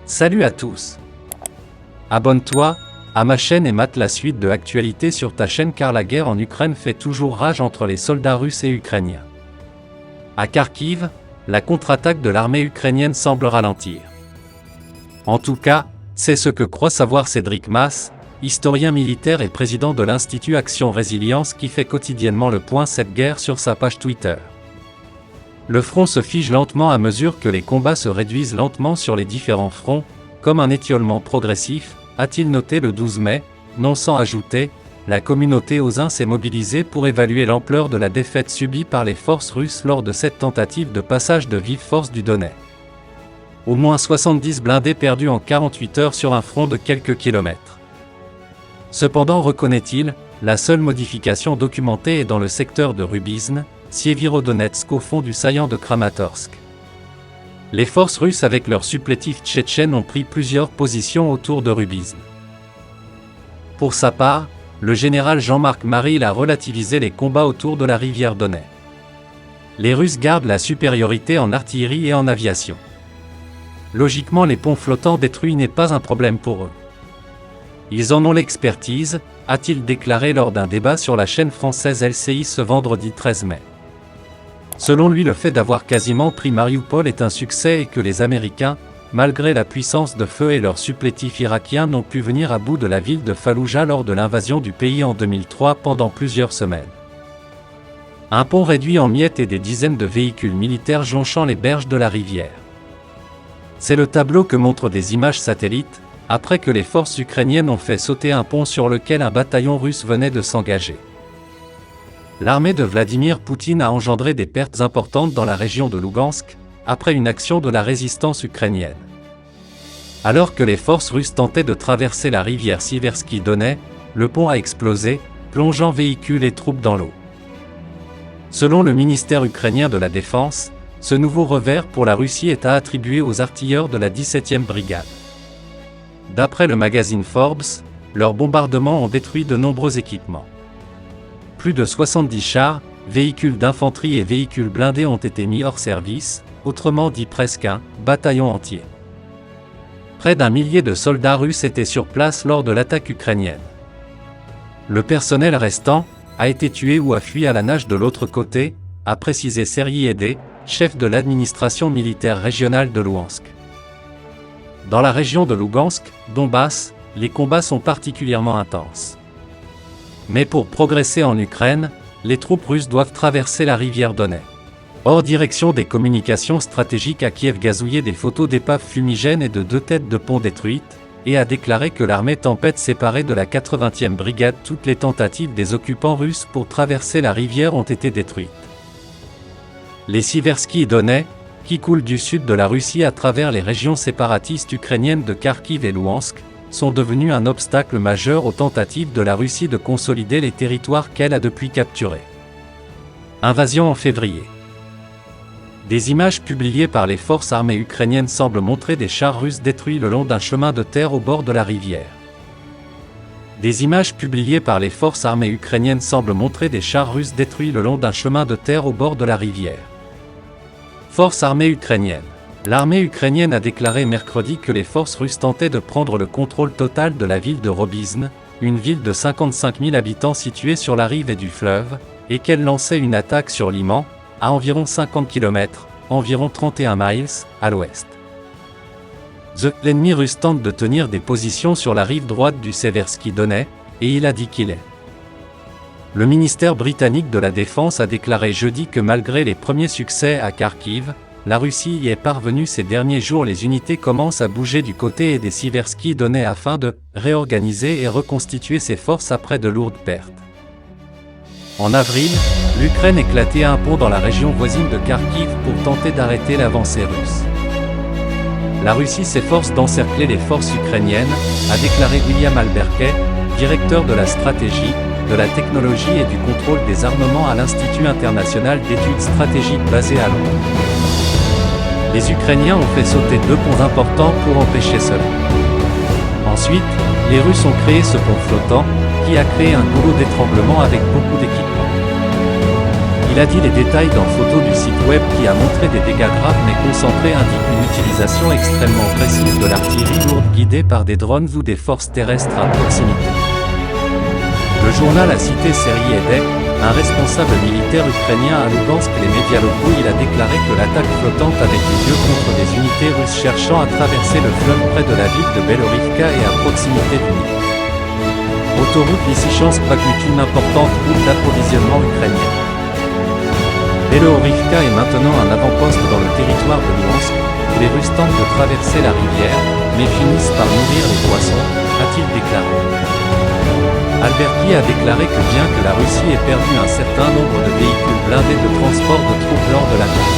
Salut à tous. Abonne-toi à ma chaîne et mate la suite de l'actualité sur ta chaîne car la guerre en Ukraine fait toujours rage entre les soldats russes et ukrainiens. À Kharkiv, la contre-attaque de l'armée ukrainienne semble ralentir. En tout cas, c'est ce que croit savoir Cédric Masse, historien militaire et président de l'Institut Action Résilience qui fait quotidiennement le point cette guerre sur sa page Twitter. Le front se fige lentement à mesure que les combats se réduisent lentement sur les différents fronts, comme un étiolement progressif, a-t-il noté le 12 mai, non sans ajouter, la communauté OSINT s'est mobilisée pour évaluer l'ampleur de la défaite subie par les forces russes lors de cette tentative de passage de vive force du Donets. Au moins 70 blindés perdus en 48 heures sur un front de quelques kilomètres. Cependant, reconnaît-il, la seule modification documentée est dans le secteur de Rubizne, Sievierodonetsk au fond du saillant de Kramatorsk. Les forces russes avec leurs supplétifs tchétchènes ont pris plusieurs positions autour de Rubizne. Pour sa part, le général Jean-Marc Maril a relativisé les combats autour de la rivière Donets. Les Russes gardent la supériorité en artillerie et en aviation. Logiquement, les ponts flottants détruits n'est pas un problème pour eux. Ils en ont l'expertise, a-t-il déclaré lors d'un débat sur la chaîne française LCI ce vendredi 13 mai. Selon lui, le fait d'avoir quasiment pris Mariupol est un succès et que les Américains, malgré la puissance de feu et leurs supplétifs irakiens, n'ont pu venir à bout de la ville de Falloujah lors de l'invasion du pays en 2003 pendant plusieurs semaines. Un pont réduit en miettes et des dizaines de véhicules militaires jonchant les berges de la rivière. C'est le tableau que montrent des images satellites, après que les forces ukrainiennes ont fait sauter un pont sur lequel un bataillon russe venait de s'engager. L'armée de Vladimir Poutine a engendré des pertes importantes dans la région de Lougansk, après une action de la résistance ukrainienne. Alors que les forces russes tentaient de traverser la rivière Siversky Donets, le pont a explosé, plongeant véhicules et troupes dans l'eau. Selon le ministère ukrainien de la Défense, ce nouveau revers pour la Russie est à attribuer aux artilleurs de la 17e brigade. D'après le magazine Forbes, leurs bombardements ont détruit de nombreux équipements. Plus de 70 chars, véhicules d'infanterie et véhicules blindés ont été mis hors service, autrement dit presque un bataillon entier. Près d'1 millier de soldats russes étaient sur place lors de l'attaque ukrainienne. Le personnel restant a été tué ou a fui à la nage de l'autre côté, a précisé Serhiy Edé, chef de l'administration militaire régionale de Louhansk. Dans la région de Lougansk, Donbass, les combats sont particulièrement intenses. Mais pour progresser en Ukraine, les troupes russes doivent traverser la rivière Donets. Hors direction des communications stratégiques à Kiev gazouillait des photos d'épaves fumigènes et de 2 têtes de pont détruites, et a déclaré que l'armée tempête séparée de la 80e brigade toutes les tentatives des occupants russes pour traverser la rivière ont été détruites. Les Siversky Donets, qui coulent du sud de la Russie à travers les régions séparatistes ukrainiennes de Kharkiv et Louhansk, sont devenus un obstacle majeur aux tentatives de la Russie de consolider les territoires qu'elle a depuis capturés. Invasion en février. Des images publiées par les forces armées ukrainiennes semblent montrer des chars russes détruits le long d'un chemin de terre au bord de la rivière. Des images publiées par les forces armées ukrainiennes semblent montrer des chars russes détruits le long d'un chemin de terre au bord de la rivière. Forces armées ukrainiennes. L'armée ukrainienne a déclaré mercredi que les forces russes tentaient de prendre le contrôle total de la ville de Rubizne, une ville de 55 000 habitants située sur la rive et du fleuve, et qu'elle lançait une attaque sur Liman, à environ 50 km, environ 31 miles, à l'ouest. L'ennemi russe tente de tenir des positions sur la rive droite du Seversky Donets, et il a dit qu'il est. Le ministère britannique de la Défense a déclaré jeudi que malgré les premiers succès à Kharkiv, la Russie y est parvenue ces derniers jours. Les unités commencent à bouger du côté des Siversky Donets afin de réorganiser et reconstituer ses forces après de lourdes pertes. En avril, l'Ukraine éclatait un pont dans la région voisine de Kharkiv pour tenter d'arrêter l'avancée russe. La Russie s'efforce d'encercler les forces ukrainiennes, a déclaré William Alberquet, directeur de la stratégie, de la technologie et du contrôle des armements à l'Institut international d'études stratégiques basé à Londres. Les Ukrainiens ont fait sauter 2 ponts importants pour empêcher cela. Ensuite, les Russes ont créé ce pont flottant, qui a créé un goulot d'étranglement avec beaucoup d'équipements. Il a dit les détails dans photo du site web qui a montré des dégâts graves mais concentrés indiquent une utilisation extrêmement précise de l'artillerie lourde guidée par des drones ou des forces terrestres à proximité. Le journal a cité Serhiy Haidai, un responsable militaire ukrainien à Lugansk. Les médias locaux, il a déclaré que l'attaque flottante avait eu lieu contre des unités russes cherchant à traverser le fleuve près de la ville de Belorivka et à proximité du Nil. Autoroute Lysychansk-Bakhmut, une importante route d'approvisionnement ukrainienne. Belorivka est maintenant un avant-poste dans le territoire de Luhansk, où les Russes tentent de traverser la rivière, mais finissent par nourrir les poissons, a-t-il déclaré. Alberti a déclaré que bien que la Russie ait perdu un certain nombre de véhicules blindés de transport de troupes lors de l'attaque,